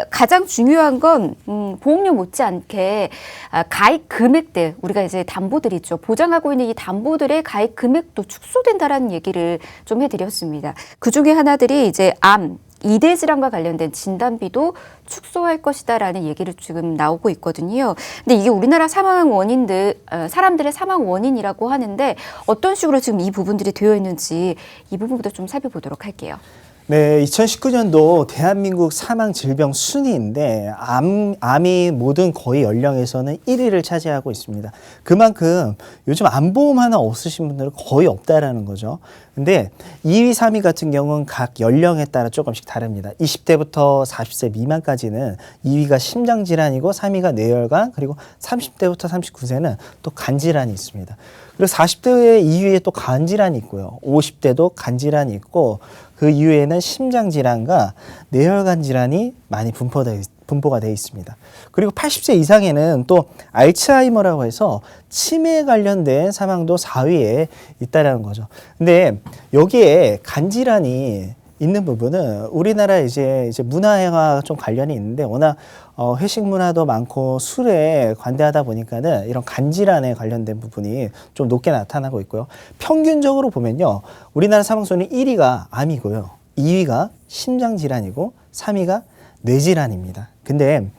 가장 중요한 건 보험료 못지않게 가입 금액대, 우리가 이제 담보들 있죠. 보장하고 있는 이 담보들의 가입 금액도 축소된다라는 얘기를 좀 해드렸습니다. 그 중에 하나들이 이제 암, 이대 질환과 관련된 진단비도 축소할 것이다라는 얘기를 지금 나오고 있거든요. 근데 이게 우리나라 사망 원인들, 사람들의 사망 원인이라고 하는데 어떤 식으로 지금 이 부분들이 되어 있는지 이 부분부터 좀 살펴보도록 할게요. 네, 2019년도 대한민국 사망 질병 순위인데 암이 모든 거의 연령에서는 1위를 차지하고 있습니다. 그만큼 요즘 암보험 하나 없으신 분들은 거의 없다라는 거죠. 근데 2위, 3위 같은 경우는 각 연령에 따라 조금씩 다릅니다. 20대부터 40세 미만까지는 2위가 심장질환이고 3위가 뇌혈관, 그리고 30대부터 39세는 또 간질환이 있습니다. 그리고 40대의 2위에 또 간질환이 있고요. 50대도 간질환이 있고 그 이후에는 심장질환과 뇌혈관 질환이 많이 분포가 되어 있습니다. 그리고 80세 이상에는 또 알츠하이머라고 해서 치매에 관련된 사망도 4위에 있다라는 거죠. 근데 여기에 간질환이 있는 부분은 우리나라 이제 문화와 좀 관련이 있는데 워낙 회식 문화도 많고 술에 관대하다 보니까는 이런 간질환에 관련된 부분이 좀 높게 나타나고 있고요. 평균적으로 보면요. 우리나라 사망순위 1위가 암이고요. 2위가 심장질환이고 3위가 뇌질환입니다. 근데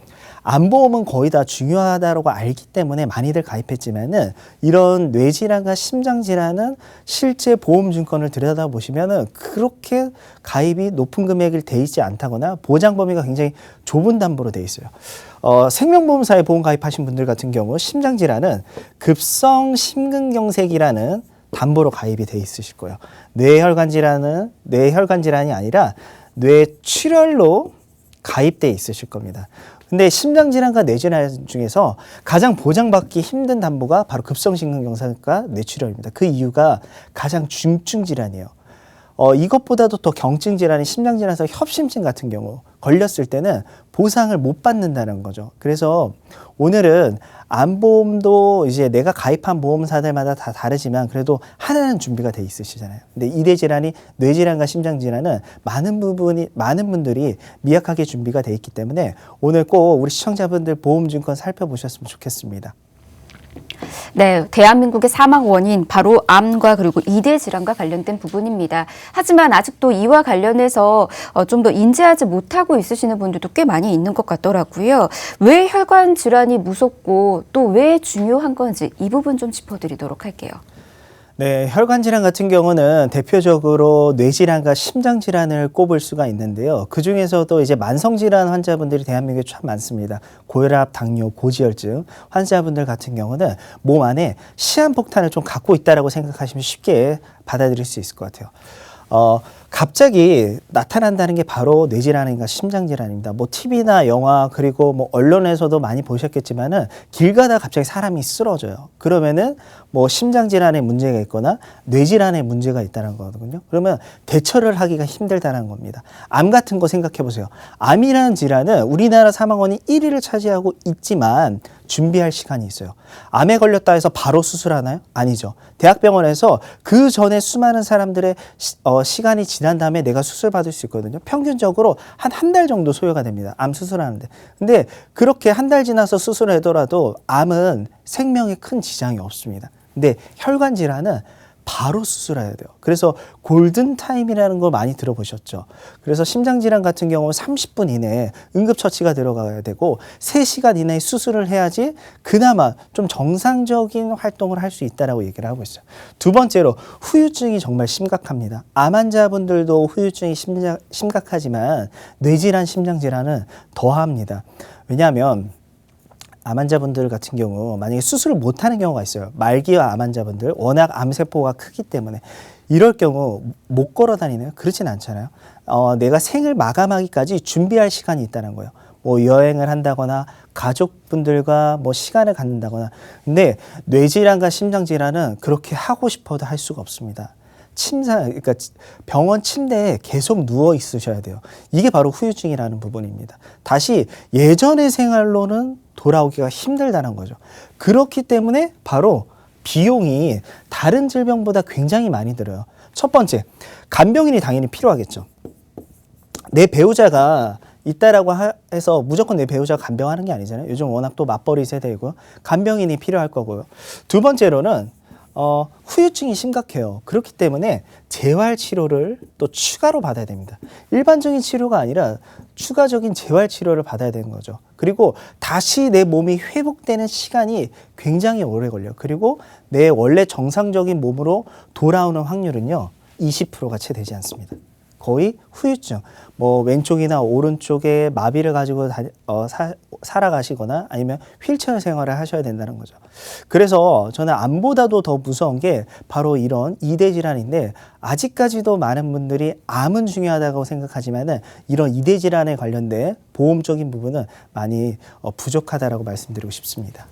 암보험은 거의 다 중요하다고 알기 때문에 많이들 가입했지만은 이런 뇌질환과 심장질환은 실제 보험증권을 들여다보시면은 그렇게 가입이 높은 금액을 돼 있지 않다거나 보장 범위가 굉장히 좁은 담보로 돼 있어요. 생명보험사에 보험 가입하신 분들 같은 경우 심장질환은 급성 심근경색이라는 담보로 가입이 돼 있으실 거예요. 뇌혈관 질환이 아니라 뇌출혈로 가입돼 있으실 겁니다. 근데 심장질환과 뇌질환 중에서 가장 보장받기 힘든 담보가 바로 급성심근경색과 뇌출혈입니다. 그 이유가 가장 중증 질환이에요. 이것보다도 더 경증 질환인 심장질환에서 협심증 같은 경우 걸렸을 때는 보상을 못 받는다는 거죠. 그래서 오늘은 암보험도 이제 내가 가입한 보험사들마다 다 다르지만 그래도 하나는 준비가 돼 있으시잖아요. 근데 이대 질환이 뇌질환과 심장질환은 많은 분들이 미약하게 준비가 돼 있기 때문에 오늘 꼭 우리 시청자분들 보험증권 살펴보셨으면 좋겠습니다. 네, 대한민국의 사망 원인 바로 암과 그리고 이대 질환과 관련된 부분입니다. 하지만 아직도 이와 관련해서 좀 더 인지하지 못하고 있으시는 분들도 꽤 많이 있는 것 같더라고요. 왜 혈관 질환이 무섭고 또 왜 중요한 건지 이 부분 좀 짚어드리도록 할게요. 네, 혈관 질환 같은 경우는 대표적으로 뇌질환과 심장질환을 꼽을 수가 있는데요. 그 중에서도 이제 만성질환 환자분들이 대한민국에 참 많습니다. 고혈압, 당뇨, 고지혈증 환자분들 같은 경우는 몸 안에 시한폭탄을 좀 갖고 있다라고 생각하시면 쉽게 받아들일 수 있을 것 같아요. 갑자기 나타난다는 게 바로 뇌질환인가 심장질환입니다. 뭐 TV나 영화 그리고 뭐 언론에서도 많이 보셨겠지만은 길 가다 갑자기 사람이 쓰러져요. 그러면은 뭐 심장질환에 문제가 있거나 뇌질환에 문제가 있다는 거거든요. 그러면 대처를 하기가 힘들다는 겁니다. 암 같은 거 생각해 보세요. 암이라는 질환은 우리나라 사망 원인 1위를 차지하고 있지만 준비할 시간이 있어요. 암에 걸렸다 해서 바로 수술하나요? 아니죠. 대학병원에서 그 전에 수많은 사람들의 시간이 지난 다음에 내가 수술받을 수 있거든요. 평균적으로 한 달 정도 소요가 됩니다. 암 수술하는데. 근데 그렇게 한 달 지나서 수술하더라도 암은 생명에 큰 지장이 없습니다. 근데 혈관 질환은 바로 수술해야 돼요. 그래서 골든타임이라는 걸 많이 들어보셨죠. 그래서 심장질환 같은 경우는 30분 이내에 응급처치가 들어가야 되고 3시간 이내에 수술을 해야지 그나마 좀 정상적인 활동을 할 수 있다라고 얘기를 하고 있어요. 두 번째로 후유증이 정말 심각합니다. 암 환자분들도 후유증이 심각하지만 뇌질환, 심장질환은 더합니다. 왜냐하면 암 환자분들 같은 경우 만약에 수술을 못하는 경우가 있어요. 말기와 암 환자분들 워낙 암세포가 크기 때문에 이럴 경우 못 걸어 다니나요? 그렇진 않잖아요. 내가 생을 마감하기까지 준비할 시간이 있다는 거예요. 뭐 여행을 한다거나 가족분들과 뭐 시간을 갖는다거나. 근데 뇌질환과 심장질환은 그렇게 하고 싶어도 할 수가 없습니다. 그러니까 병원 침대에 계속 누워 있으셔야 돼요. 이게 바로 후유증이라는 부분입니다. 다시 예전의 생활로는 돌아오기가 힘들다는 거죠. 그렇기 때문에 바로 비용이 다른 질병보다 굉장히 많이 들어요. 첫 번째, 간병인이 당연히 필요하겠죠. 내 배우자가 있다라고 해서 무조건 내 배우자가 간병하는 게 아니잖아요. 요즘 워낙 또 맞벌이 세대이고 간병인이 필요할 거고요. 두 번째로는 후유증이 심각해요. 그렇기 때문에 재활 치료를 또 추가로 받아야 됩니다. 일반적인 치료가 아니라 추가적인 재활 치료를 받아야 되는 거죠. 그리고 다시 내 몸이 회복되는 시간이 굉장히 오래 걸려요. 그리고 내 원래 정상적인 몸으로 돌아오는 확률은요, 20%가 채 되지 않습니다. 거의 후유증, 뭐 왼쪽이나 오른쪽에 마비를 가지고 살아가시거나 아니면 휠체어 생활을 하셔야 된다는 거죠. 그래서 저는 암보다도 더 무서운 게 바로 이런 이대 질환인데, 아직까지도 많은 분들이 암은 중요하다고 생각하지만은 이런 이대 질환에 관련된 보험적인 부분은 많이 부족하다라고 말씀드리고 싶습니다.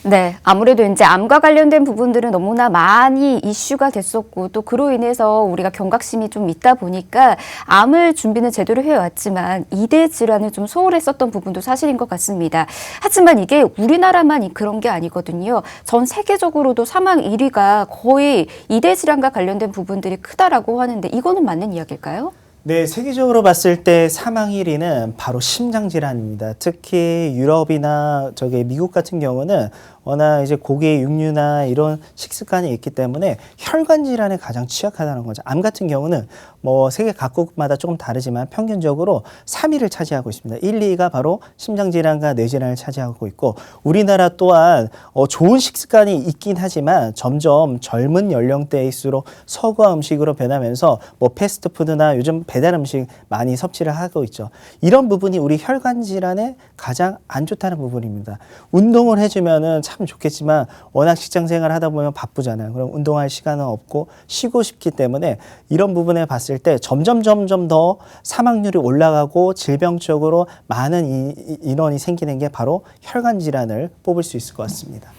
네, 아무래도 이제 암과 관련된 부분들은 너무나 많이 이슈가 됐었고 또 그로 인해서 우리가 경각심이 좀 있다 보니까 암을 준비는 제대로 해왔지만 이대 질환을 좀 소홀했었던 부분도 사실인 것 같습니다. 하지만 이게 우리나라만 그런 게 아니거든요. 전 세계적으로도 사망 1위가 거의 이대 질환과 관련된 부분들이 크다라고 하는데 이거는 맞는 이야기일까요? 네, 세계적으로 봤을 때 사망 1위는 바로 심장질환입니다. 특히 유럽이나 미국 같은 경우는 워낙 이제 고기, 육류나 이런 식습관이 있기 때문에 혈관 질환에 가장 취약하다는 거죠. 암 같은 경우는 뭐 세계 각국마다 조금 다르지만 평균적으로 3위를 차지하고 있습니다. 1, 2위가 바로 심장질환과 뇌질환을 차지하고 있고, 우리나라 또한 좋은 식습관이 있긴 하지만 점점 젊은 연령대일수록 서구화 음식으로 변하면서 뭐 패스트푸드나 요즘 배달 음식 많이 섭취를 하고 있죠. 이런 부분이 우리 혈관 질환에 가장 안 좋다는 부분입니다. 운동을 해주면은 참 좋겠지만 워낙 직장 생활 하다 보면 바쁘잖아요. 그럼 운동할 시간은 없고 쉬고 싶기 때문에 이런 부분에 봤을 때 점점 더 사망률이 올라가고 질병적으로 많은 인원이 생기는 게 바로 혈관 질환을 뽑을 수 있을 것 같습니다.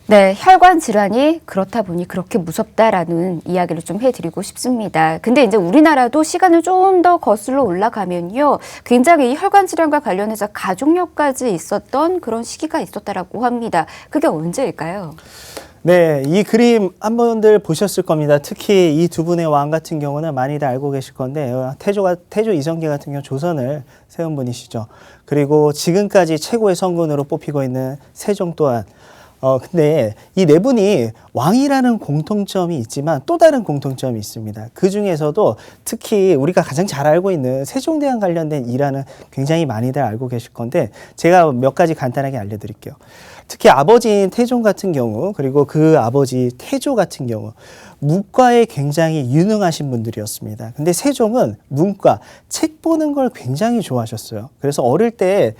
네, 혈관 질환이 그렇다 보니 그렇게 무섭다라는 이야기를 좀 해드리고 싶습니다. 근데 이제 우리나라도 시간을 좀 더 거슬러 올라가면요, 굉장히 이 혈관 질환과 관련해서 가족력까지 있었던 그런 시기가 있었다라고 합니다. 그게 언제일까요? 네, 이 그림 한 분들 보셨을 겁니다. 특히 이 두 분의 왕 같은 경우는 많이들 알고 계실 건데, 태조 이성계 같은 경우 조선을 세운 분이시죠. 그리고 지금까지 최고의 성군으로 뽑히고 있는 세종 또한 근데 이 네 분이 왕이라는 공통점이 있지만 또 다른 공통점이 있습니다. 그 중에서도 특히 우리가 가장 잘 알고 있는 세종대왕 관련된 일화는 굉장히 많이들 알고 계실 건데, 제가 몇 가지 간단하게 알려드릴게요. 특히 아버지인 태종 같은 경우, 그리고 그 아버지 태조 같은 경우 문과에 굉장히 유능하신 분들이었습니다. 근데 세종은 문과, 책 보는 걸 굉장히 좋아하셨어요. 그래서 어릴 때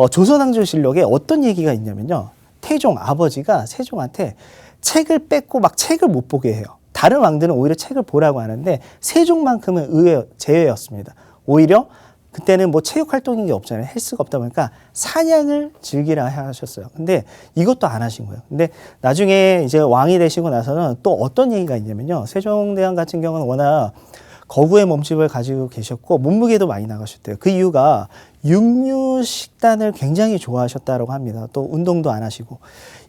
조선왕조실록에 어떤 얘기가 있냐면요, 태종 아버지가 세종한테 책을 뺏고 막 책을 못 보게 해요. 다른 왕들은 오히려 책을 보라고 하는데 세종만큼은 제외였습니다. 오히려 그때는 뭐 체육 활동이 없잖아요. 헬스가 없다 보니까 사냥을 즐기라 하셨어요. 근데 이것도 안 하신 거예요. 근데 나중에 이제 왕이 되시고 나서는 또 어떤 얘기가 있냐면요, 세종대왕 같은 경우는 워낙 거구의 몸집을 가지고 계셨고 몸무게도 많이 나가셨대요. 그 이유가 육류 식단을 굉장히 좋아하셨다고 합니다. 또 운동도 안 하시고.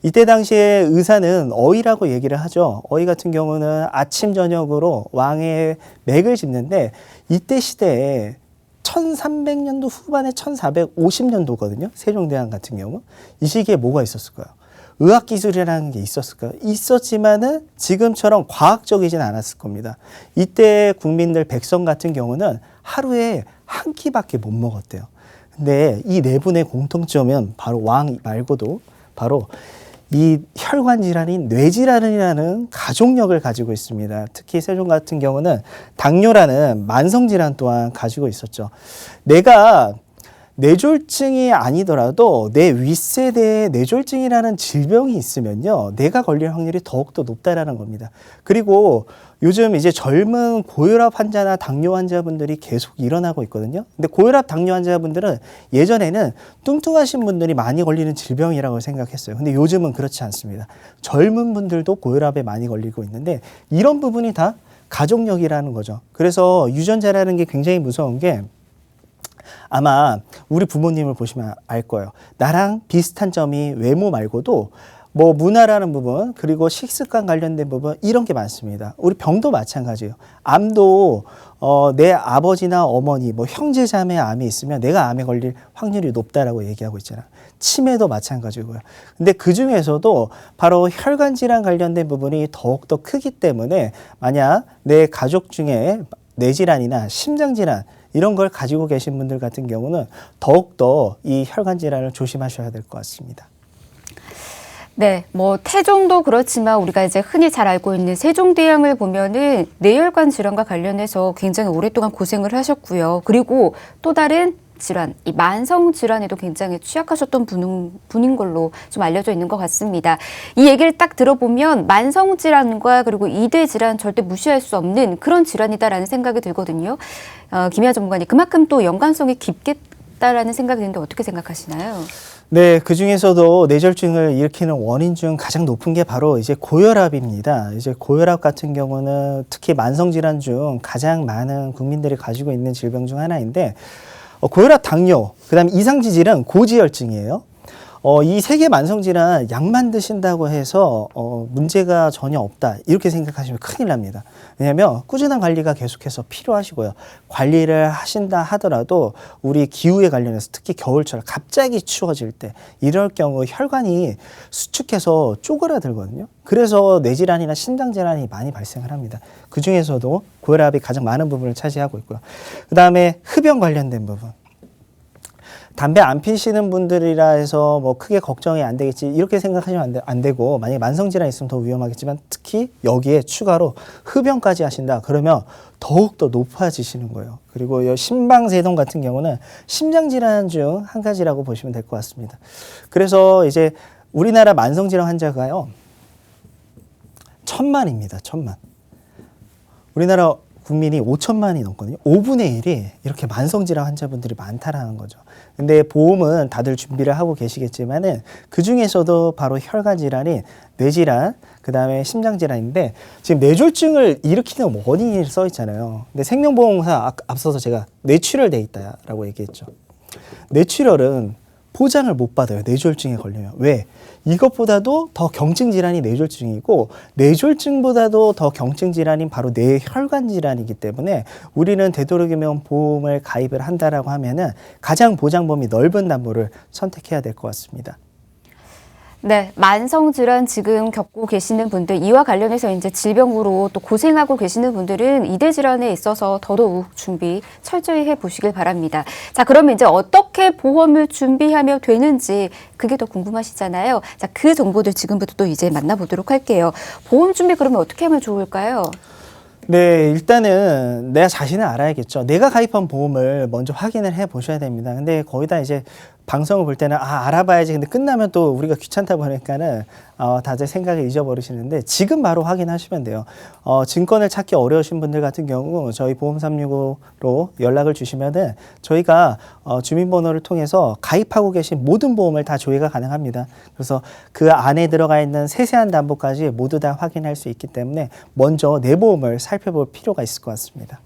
이때 당시에 의사는 어이라고 얘기를 하죠. 어이 같은 경우는 아침 저녁으로 왕의 맥을 짚는데, 이때 시대에 1300년도 후반에 1450년도거든요. 세종대왕 같은 경우. 이 시기에 뭐가 있었을까요? 의학기술이라는 게 있었을까요? 있었지만은 지금처럼 과학적이진 않았을 겁니다. 이때 국민들, 백성 같은 경우는 하루에 한 끼밖에 못 먹었대요. 근데 이 네 분의 공통점은 바로 왕 말고도 바로 이 혈관 질환인 뇌질환이라는 가족력을 가지고 있습니다. 특히 세종 같은 경우는 당뇨라는 만성 질환 또한 가지고 있었죠. 내가 뇌졸중이 아니더라도 내 윗세대에 뇌졸중이라는 질병이 있으면요, 내가 걸릴 확률이 더욱더 높다라는 겁니다. 그리고 요즘 이제 젊은 고혈압 환자나 당뇨 환자분들이 계속 일어나고 있거든요. 근데 고혈압 당뇨 환자분들은 예전에는 뚱뚱하신 분들이 많이 걸리는 질병이라고 생각했어요. 근데 요즘은 그렇지 않습니다. 젊은 분들도 고혈압에 많이 걸리고 있는데 이런 부분이 다 가족력이라는 거죠. 그래서 유전자라는 게 굉장히 무서운 게, 아마 우리 부모님을 보시면 알 거예요. 나랑 비슷한 점이 외모 말고도 뭐 문화라는 부분, 그리고 식습관 관련된 부분, 이런 게 많습니다. 우리 병도 마찬가지예요. 암도 내 아버지나 어머니, 뭐 형제 자매 암이 있으면 내가 암에 걸릴 확률이 높다라고 얘기하고 있잖아요. 치매도 마찬가지고요. 근데 그 중에서도 바로 혈관 질환 관련된 부분이 더욱더 크기 때문에 만약 내 가족 중에 뇌질환이나 심장 질환 이런 걸 가지고 계신 분들 같은 경우는 더욱더 이 혈관 질환을 조심하셔야 될 것 같습니다. 네, 뭐 태종도 그렇지만 우리가 이제 흔히 잘 알고 있는 세종대왕을 보면은 뇌혈관 질환과 관련해서 굉장히 오랫동안 고생을 하셨고요. 그리고 또 다른 질환, 이 만성 질환에도 굉장히 취약하셨던 분인 걸로 좀 알려져 있는 것 같습니다. 이 얘기를 딱 들어보면 만성 질환과 그리고 이대 질환 절대 무시할 수 없는 그런 질환이다라는 생각이 들거든요. 김희아 전문가님, 그만큼 또 연관성이 깊겠다라는 생각이 드는데 어떻게 생각하시나요? 네, 그 중에서도 뇌졸중을 일으키는 원인 중 가장 높은 게 바로 이제 고혈압입니다. 이제 고혈압 같은 경우는 특히 만성 질환 중 가장 많은 국민들이 가지고 있는 질병 중 하나인데, 고혈압, 당뇨, 그다음에 이상지질은 고지혈증이에요. 이 세 개 만성 질환 약만 드신다고 해서 문제가 전혀 없다 이렇게 생각하시면 큰일 납니다. 왜냐하면 꾸준한 관리가 계속해서 필요하시고요. 관리를 하신다 하더라도 우리 기후에 관련해서 특히 겨울철 갑자기 추워질 때 이럴 경우 혈관이 수축해서 쪼그라들거든요. 그래서 뇌질환이나 심장질환이 많이 발생을 합니다. 그 중에서도 고혈압이 가장 많은 부분을 차지하고 있고요. 그 다음에 흡연 관련된 부분. 담배 안 피시는 분들이라 해서 뭐 크게 걱정이 안 되겠지 이렇게 생각하시면 안 되고, 만약에 만성질환이 있으면 더 위험하겠지만 특히 여기에 추가로 흡연까지 하신다 그러면 더욱더 높아지시는 거예요. 그리고 심방세동 같은 경우는 심장질환 중 한 가지라고 보시면 될 것 같습니다. 그래서 이제 우리나라 만성질환 환자가요 1000만입니다. 1000만. 우리나라 국민이 5천만이 넘거든요. 5분의 1이 이렇게 만성질환 환자분들이 많다라는 거죠. 근데 보험은 다들 준비를 하고 계시겠지만은 그 중에서도 바로 혈관 질환인 뇌질환, 그 다음에 심장 질환인데 지금 뇌졸중을 일으키는 원인이 써 있잖아요. 근데 생명보험사 앞서서 제가 뇌출혈 돼 있다라고 얘기했죠. 뇌출혈은 보장을 못 받아요. 뇌졸중에 걸리면. 왜? 이것보다도 더 경증 질환이 뇌졸중이고 뇌졸중보다도 더 경증 질환인 바로 뇌혈관 질환이기 때문에 우리는 되도록이면 보험을 가입을 한다라고 하면은 가장 보장 범위 넓은 담보를 선택해야 될 것 같습니다. 네, 만성 질환 지금 겪고 계시는 분들, 이와 관련해서 이제 질병으로 또 고생하고 계시는 분들은 이대 질환에 있어서 더더욱 준비 철저히 해 보시길 바랍니다. 자, 그러면 이제 어떻게 보험을 준비하면 되는지 그게 더 궁금하시잖아요. 자, 그 정보들 지금부터 또 이제 만나보도록 할게요. 보험 준비 그러면 어떻게 하면 좋을까요? 네, 일단은 내가 자신을 알아야겠죠. 내가 가입한 보험을 먼저 확인을 해 보셔야 됩니다. 근데 거의 다 이제 방송을 볼 때는 알아봐야지. 근데 끝나면 또 우리가 귀찮다 보니까는 다들 생각을 잊어버리시는데 지금 바로 확인하시면 돼요. 증권을 찾기 어려우신 분들 같은 경우 저희 보험 365로 연락을 주시면은 저희가 주민번호를 통해서 가입하고 계신 모든 보험을 다 조회가 가능합니다. 그래서 그 안에 들어가 있는 세세한 담보까지 모두 다 확인할 수 있기 때문에 먼저 내 보험을 살펴볼 필요가 있을 것 같습니다.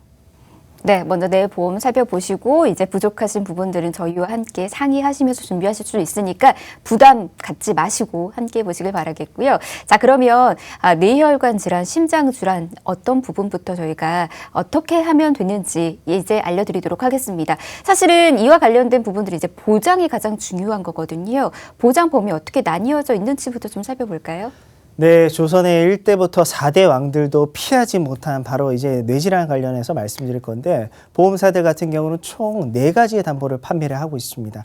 네, 먼저 내 보험 살펴보시고 이제 부족하신 부분들은 저희와 함께 상의하시면서 준비하실 수 있으니까 부담 갖지 마시고 함께 보시길 바라겠고요. 자, 그러면 뇌혈관 질환, 심장 질환 어떤 부분부터 저희가 어떻게 하면 되는지 이제 알려드리도록 하겠습니다. 사실은 이와 관련된 부분들이 이제 보장이 가장 중요한 거거든요. 보장 범위 어떻게 나뉘어져 있는지부터 좀 살펴볼까요? 네, 조선의 1대부터 4대 왕들도 피하지 못한 바로 이제 뇌질환 관련해서 말씀드릴 건데 보험사들 같은 경우는 총 4가지의 담보를 판매를 하고 있습니다.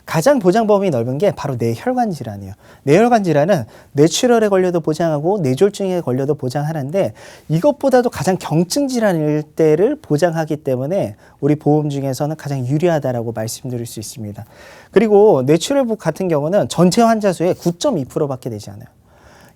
가장 보장 범위 넓은 게 바로 뇌혈관 질환이에요. 뇌혈관 질환은 뇌출혈에 걸려도 보장하고 뇌졸중에 걸려도 보장하는데 이것보다도 가장 경증 질환일 때를 보장하기 때문에 우리 보험 중에서는 가장 유리하다라고 말씀드릴 수 있습니다. 그리고 뇌출혈 같은 경우는 전체 환자 수의 9.2%밖에 되지 않아요.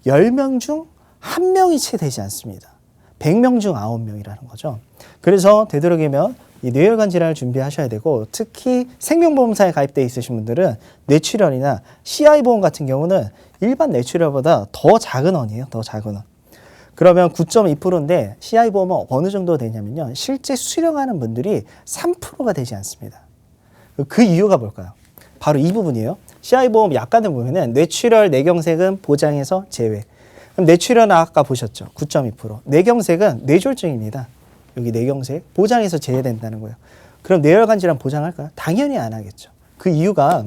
10명 중 1명이 채 되지 않습니다. 100명 중 9명이라는 거죠. 그래서 되도록이면 이 뇌혈관 질환을 준비하셔야 되고 특히 생명보험사에 가입되어 있으신 분들은 뇌출혈이나 CI보험 같은 경우는 일반 뇌출혈보다 더 작은 원이에요. 더 작은 원. 그러면 9.2%인데 CI보험은 어느 정도 되냐면요. 실제 수령하는 분들이 3%가 되지 않습니다. 그 이유가 뭘까요? 바로 이 부분이에요. CI 보험 약관을 보면은 뇌출혈, 뇌경색은 보장에서 제외. 그럼 뇌출혈은 아까 보셨죠? 9.2%. 뇌경색은 뇌졸중입니다. 여기 뇌경색 보장에서 제외된다는 거예요. 그럼 뇌혈관 질환 보장할까요? 당연히 안 하겠죠. 그 이유가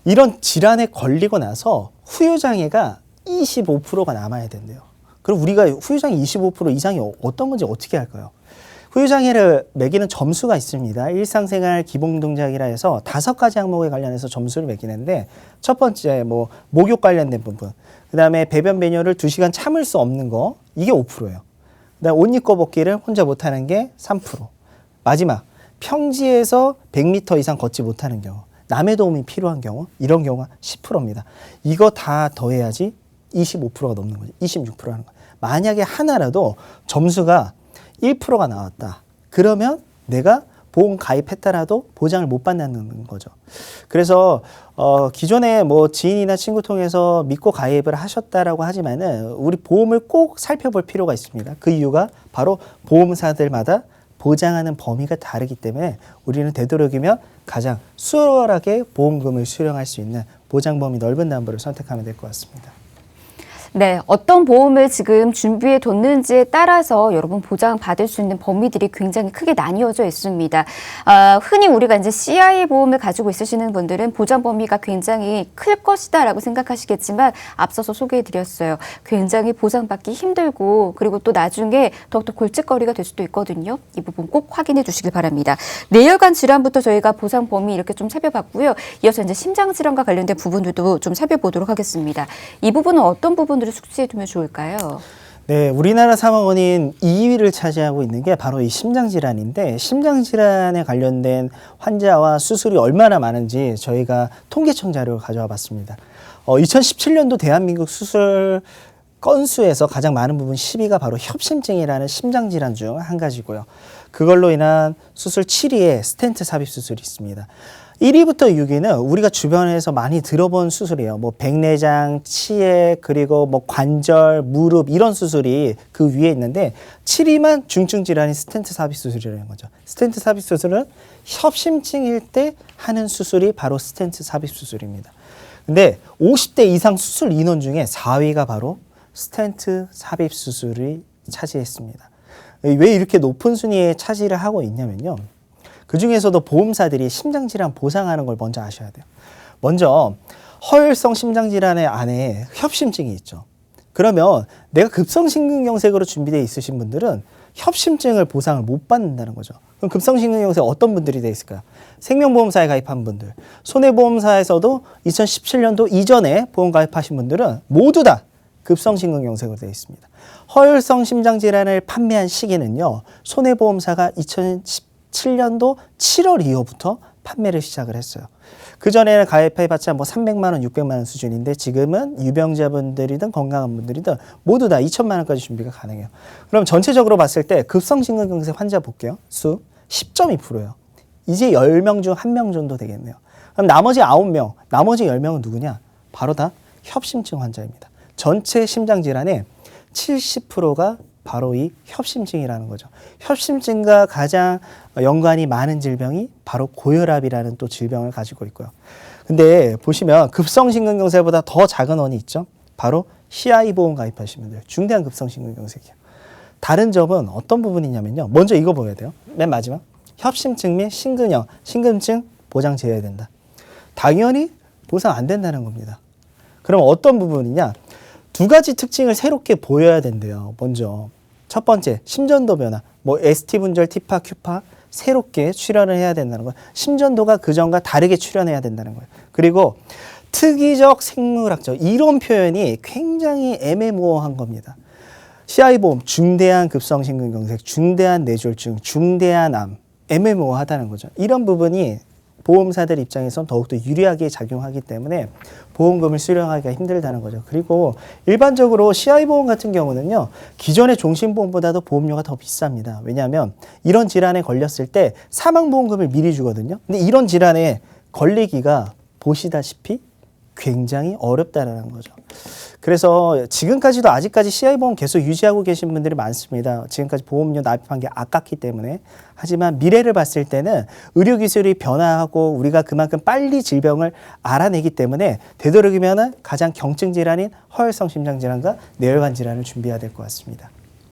이런 질환에 걸리고 나서 후유장애가 25%가 남아야 된대요. 그럼 우리가 후유장애 25% 이상이 어떤 건지 어떻게 할까요? 후유장애를 매기는 점수가 있습니다. 일상생활 기본동작이라 해서 5가지 항목에 관련해서 점수를 매기는데 첫 번째 뭐 목욕 관련된 부분, 그 다음에 배변 배뇨를 2시간 참을 수 없는 거, 이게 5%예요. 그 다음에 옷 입고 벗기를 혼자 못하는 게 3%. 마지막 평지에서 100m 이상 걷지 못하는 경우, 남의 도움이 필요한 경우, 이런 경우가 10%입니다. 이거 다 더해야지 25%가 넘는 거죠. 26% 하는 거예요. 만약에 하나라도 점수가 1%가 나왔다. 그러면 내가 보험 가입했다라도 보장을 못 받는 거죠. 그래서 기존에 뭐 지인이나 친구 통해서 믿고 가입을 하셨다라고 하지만은 우리 보험을 꼭 살펴볼 필요가 있습니다. 그 이유가 바로 보험사들마다 보장하는 범위가 다르기 때문에 우리는 되도록이면 가장 수월하게 보험금을 수령할 수 있는 보장 범위 넓은 담보를 선택하면 될 것 같습니다. 네, 어떤 보험을 지금 준비해 뒀는지에 따라서 여러분 보장 받을 수 있는 범위들이 굉장히 크게 나뉘어져 있습니다. 흔히 우리가 이제 CI 보험을 가지고 있으시는 분들은 보장 범위가 굉장히 클 것이다라고 생각하시겠지만 앞서서 소개해 드렸어요. 굉장히 보장받기 힘들고 그리고 또 나중에 더욱더 골칫거리가 될 수도 있거든요. 이 부분 꼭 확인해 주시길 바랍니다. 뇌혈관 질환부터 저희가 보장 범위 이렇게 좀 살펴봤고요. 이어서 이제 심장 질환과 관련된 부분들도 좀 살펴보도록 하겠습니다. 이 부분은 어떤 부분들을 숙지해 두면 좋을까요? 네, 우리나라 사망 원인 2위를 차지하고 있는 게 바로 이 심장질환인데 심장질환에 관련된 환자와 수술이 얼마나 많은지 저희가 통계청 자료를 가져와 봤습니다. 2017년도 대한민국 수술 건수에서 가장 많은 부분 10위가 바로 협심증이라는 심장질환 중 한 가지고요. 그걸로 인한 수술 7위에 스텐트 삽입 수술이 있습니다. 1위부터 6위는 우리가 주변에서 많이 들어본 수술이에요. 뭐 백내장, 치액, 그리고 뭐 관절, 무릎 이런 수술이 그 위에 있는데 7위만 중증 질환인 스텐트 삽입 수술이라는 거죠. 스텐트 삽입 수술은 협심증일 때 하는 수술이 바로 스텐트 삽입 수술입니다. 근데 50대 이상 수술 인원 중에 4위가 바로 스텐트 삽입 수술이 차지했습니다. 왜 이렇게 높은 순위에 차지를 하고 있냐면요. 그 중에서도 보험사들이 심장질환 보상하는 걸 먼저 아셔야 돼요. 먼저 허혈성 심장질환의 안에 협심증이 있죠. 그러면 내가 급성심근경색으로 준비되어 있으신 분들은 협심증을 보상을 못 받는다는 거죠. 그럼 급성심근경색 어떤 분들이 되어 있을까요? 생명보험사에 가입한 분들, 손해보험사에서도 2017년도 이전에 보험 가입하신 분들은 모두 다 급성심근경색으로 되어 있습니다. 허혈성 심장질환을 판매한 시기는요. 손해보험사가 2017년도 7월 이후부터 판매를 시작을 했어요. 그전에는 가입해봤자 뭐 300만 원, 600만 원 수준인데 지금은 유병자분들이든 건강한 분들이든 모두 다 2천만 원까지 준비가 가능해요. 그럼 전체적으로 봤을 때 급성심근경색 환자 볼게요. 수 10.2%예요. 이제 10명 중 1명 정도 되겠네요. 그럼 나머지 9명, 나머지 10명은 누구냐? 바로 다 협심증 환자입니다. 전체 심장질환의 70%가 바로 이 협심증이라는 거죠. 협심증과 가장 연관이 많은 질병이 바로 고혈압이라는 또 질병을 가지고 있고요. 근데 보시면 급성심근경색보다 더 작은 원이 있죠. 바로 CI 보험 가입하신 분들, 중대한 급성심근경색이요. 다른 점은 어떤 부분이냐면요. 먼저 이거 보여야 돼요. 맨 마지막. 협심증 및 심근형, 심근증 보장 제외된다. 당연히 보상 안 된다는 겁니다. 그럼 어떤 부분이냐? 두 가지 특징을 새롭게 보여야 된대요. 먼저 첫 번째 심전도 변화, 뭐 ST 분절, 티파, 큐파 새롭게 출현을 해야 된다는 거예요. 심전도가 그전과 다르게 출현해야 된다는 거예요. 그리고 특이적 생물학적 이런 표현이 굉장히 애매모호한 겁니다. CI 보험 중대한 급성심근경색, 중대한 뇌졸중, 중대한 암 애매모호하다는 거죠. 이런 부분이 보험사들 입장에선 더욱더 유리하게 작용하기 때문에 보험금을 수령하기가 힘들다는 거죠. 그리고 일반적으로 CI 보험 같은 경우는요. 기존의 종신보험보다도 보험료가 더 비쌉니다. 왜냐하면 이런 질환에 걸렸을 때 사망보험금을 미리 주거든요. 근데 이런 질환에 걸리기가 보시다시피 굉장히 어렵다라는 거죠. 그래서 지금까지도 아직까지 CI보험 계속 유지하고 계신 분들이 많습니다. 지금까지 보험료 납입한 게 아깝기 때문에. 하지만 미래를 봤을 때는 의료기술이 변화하고 우리가 그만큼 빨리 질병을 알아내기 때문에 되도록이면 가장 경증 질환인 허혈성 심장질환과 뇌혈관 질환을 준비해야 될 것 같습니다.